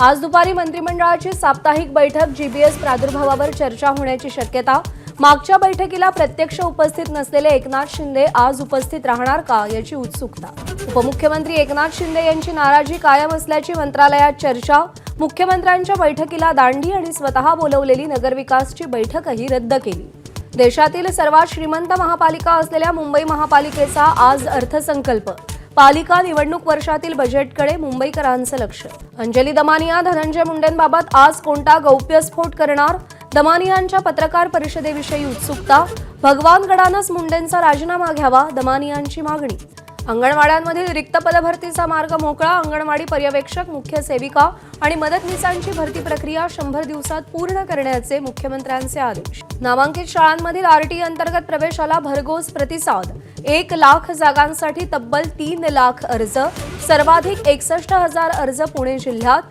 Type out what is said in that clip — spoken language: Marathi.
आज दुपारी मंत्रिमंडळाची साप्ताहिक बैठक जीबीएस प्रादुर्भावावर चर्चा होण्याची शक्यता। मागच्या बैठकीला प्रत्यक्ष उपस्थित नसलेले एकनाथ शिंदे आज उपस्थित राहणार का याची उत्सुकता। उपमुख्यमंत्री एकनाथ शिंदे यांची नाराजी कायम असल्याची मंत्रालयात चर्चा। मुख्यमंत्र्यांच्या बैठकीला दांडी आणि स्वतः बोलवलेली नगरविकासची बैठकही रद्द केली। देशातील सर्वात श्रीमंत महापालिका असलेल्या मुंबई महापालिकेचा आज अर्थसंकल्प। पालिका निवडणूक वर्षातील बजेटकडे मुंबईकरांचं लक्ष। अंजली दमानिया धनंजय मुंडेंबाबत आज कोणता गौप्यस्फोट करणार? दमानियांच्या पत्रकार परिषदेविषयी उत्सुकता। भगवानगडानंच मुंडेंचा राजीनामा घ्यावा, दमानियांची मागणी। अंगणवाड्यांमधील रिक्त पदभरतीचा मार्ग मोकळा। अंगणवाडी पर्यवेक्षक, मुख्य सेविका आणि मदतनीसांची भरती प्रक्रिया 100 दिवसात पूर्ण करण्याचे मुख्यमंत्र्यांचे आदेश। नामांकित शाळांमधील आरटी अंतर्गत प्रवेशाला भरघोस प्रतिसाद। 1 लाख जागांसाठी तब्बल 3 लाख अर्ज। सर्वाधिक 61,000 अर्ज पुणे जिल्ह्यात।